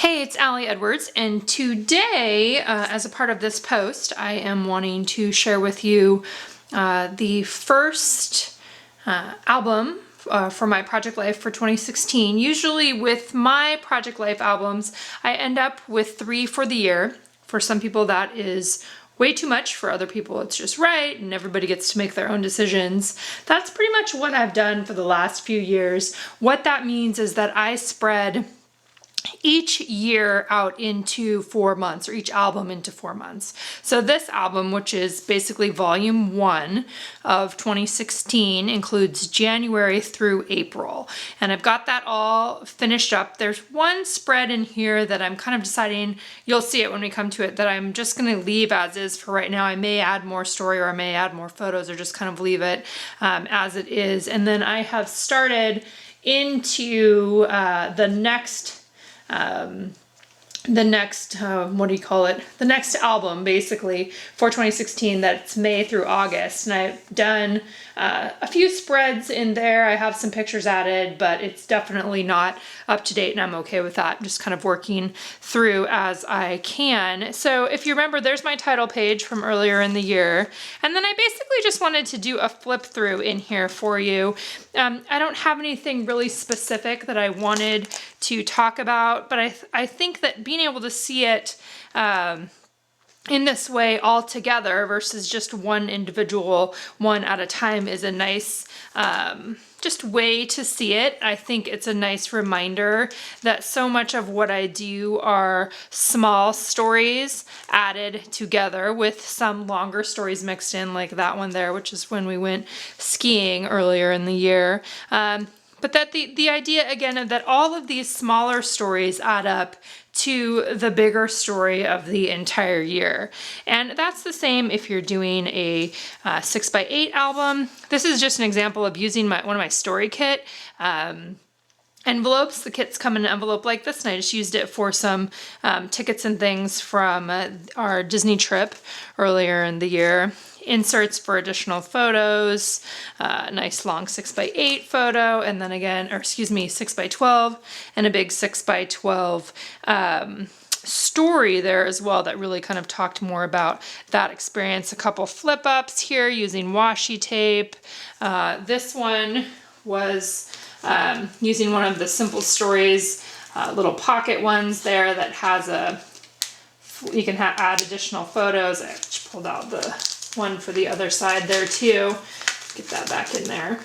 Hey, it's Allie Edwards, and today, as a part of this post, I am wanting to share with you the first album for my Project Life for 2016. Usually with my Project Life albums, I end up with 3 for the year. For some people that is way too much. For other people it's just right, and everybody gets to make their own decisions. That's pretty much what I've done for the last few years. What that means is that I spread each year out into 4 months, or each album into 4 months. So this album, which is basically volume 1 of 2016, includes January through April. And I've got that all finished up. There's one spread in here that I'm kind of deciding, you'll see it when we come to it, that I'm just going to leave as is for right now. I may add more story, or I may add more photos, or just kind of leave it as it is. And then I have started into the next what do you call it? The next album, basically, for 2016, that's May through August. And I've done a few spreads in there. I have some pictures added, but it's definitely not up to date, and I'm okay with that. I'm just kind of working through as I can. So if you remember, there's my title page from earlier in the year. And then I basically just wanted to do a flip through in here for you. I don't have anything really specific that I wanted to talk about, but I think that being able to see it in this way all together versus just one individual one at a time is a nice just way to see it. I think it's a nice reminder that so much of what I do are small stories added together with some longer stories mixed in, like that one there, which is when we went skiing earlier in the year. But that the idea, again, that all of these smaller stories add up to the bigger story of the entire year. And that's the same if you're doing a 6x8 album. This is just an example of using one of my story kit envelopes. The kits come in an envelope like this, and I just used it for some tickets and things from our Disney trip earlier in the year. Inserts for additional photos, nice long 6x8 photo, and then again, or excuse me, 6x12, and a big 6x12 story there as well that really kind of talked more about that experience. A couple flip ups here using washi tape. This one was using one of the Simple Stories little pocket ones there that has you can add additional photos. I just pulled out the one for the other side there too. Get that back in there.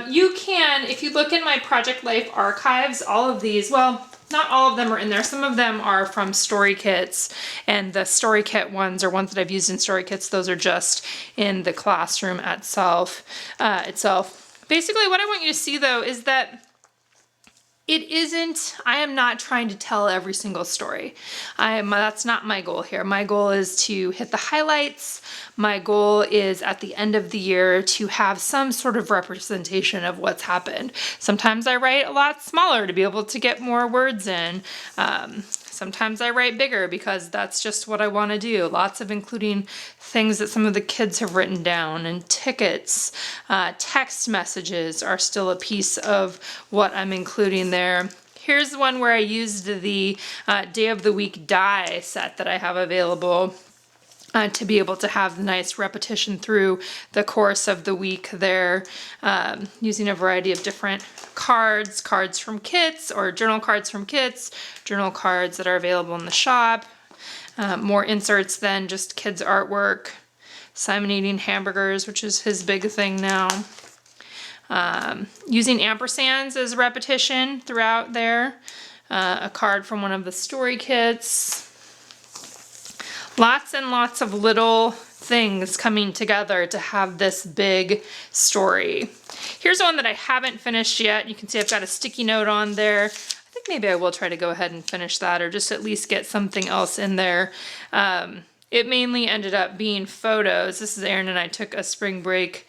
You can, if you look in my Project Life archives, all of these, well, not all of them are in there. Some of them are from story kits, and the story kit ones are ones that I've used in story kits. Those are just in the classroom itself. Basically, what I want you to see though is that I am not trying to tell every single story. That's not my goal here. My goal is to hit the highlights. My goal is at the end of the year to have some sort of representation of what's happened. Sometimes I write a lot smaller to be able to get more words in. Sometimes I write bigger because that's just what I want to do. Lots of including things that some of the kids have written down, and tickets, text messages are still a piece of what I'm including there. Here's one where I used the Day of the Week die set that I have available to be able to have the nice repetition through the course of the week there, using a variety of different cards from kits, or journal cards from kits, journal cards that are available in the shop, more inserts than just kids' artwork, Simon eating hamburgers, which is his big thing now, using ampersands as repetition throughout there, a card from one of the story kits. Lots and lots of little things coming together to have this big story. Here's one that I haven't finished yet. You can see I've got a sticky note on there. I think maybe I will try to go ahead and finish that, or just at least get something else in there. It mainly ended up being photos. This is Aaron and I took a spring break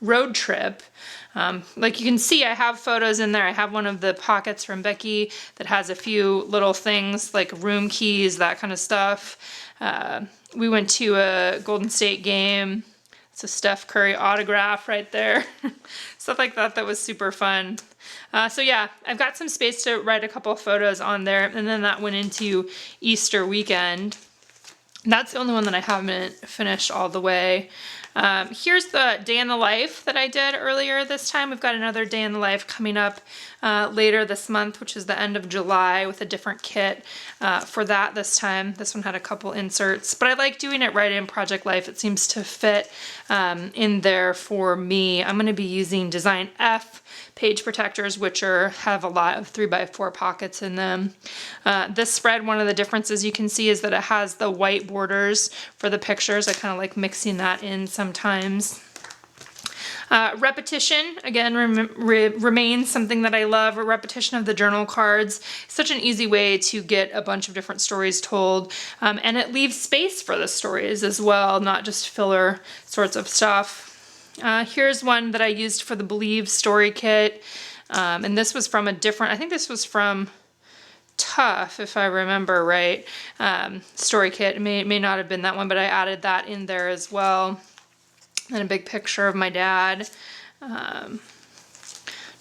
road trip. Like you can see, I have photos in there. I have one of the pockets from Becky that has a few little things like room keys, that kind of stuff. We went to a Golden State game. It's a Steph Curry autograph right there. Stuff like that was super fun. So yeah, I've got some space to write a couple of photos on there, and then that went into Easter weekend. That's the only one that I haven't finished all the way. Here's the day in the life that I did earlier this time. We've got another day in the life coming up later this month, which is the end of July, with a different kit for that this time. This one had a couple inserts, but I like doing it right in Project Life. It seems to fit in there for me. I'm going to be using Design F page protectors, which have a lot of 3x4 pockets in them. This spread, one of the differences you can see is that it has the white borders for the pictures. I kind of like mixing that in sometimes. Repetition, again, remains something that I love. A repetition of the journal cards. Such an easy way to get a bunch of different stories told. And it leaves space for the stories as well, not just filler sorts of stuff. Here's one that I used for the Believe story kit. And this was from a different, I think this was from Tough, if I remember right. Story kit. It may not have been that one, but I added that in there as well. And a big picture of my dad.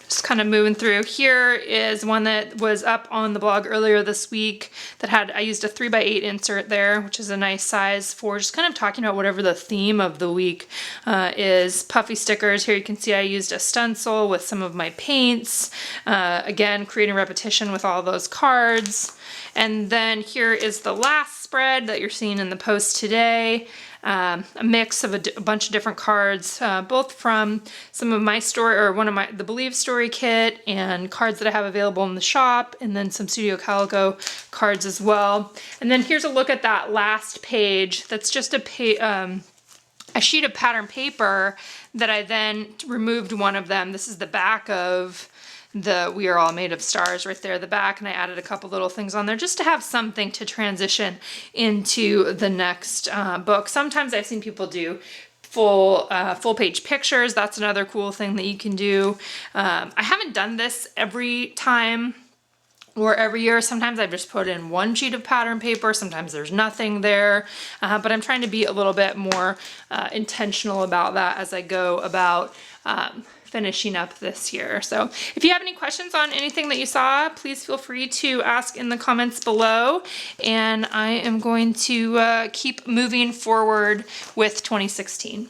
Just kind of moving through. Here is one that was up on the blog earlier this week that had, I used a 3x8 insert there, which is a nice size for just kind of talking about whatever the theme of the week is. Puffy stickers. Here you can see I used a stencil with some of my paints. Again, creating repetition with all those cards. And then here is the last spread that you're seeing in the post today. A mix of a bunch of different cards, both from some of my story, or one of the Believe story kit, and cards that I have available in the shop, and then some Studio Calico cards as well. And then here's a look at that last page. That's just a sheet of pattern paper that I then removed one of them. This is the back of the We Are All Made of Stars right there at the back, and I added a couple little things on there just to have something to transition into the next book. Sometimes I've seen people do full page pictures. That's another cool thing that you can do. I haven't done this every time or every year. Sometimes I just put in one sheet of pattern paper. Sometimes there's nothing there, but I'm trying to be a little bit more intentional about that as I go about finishing up this year. So if you have any questions on anything that you saw, please feel free to ask in the comments below, and I am going to keep moving forward with 2016.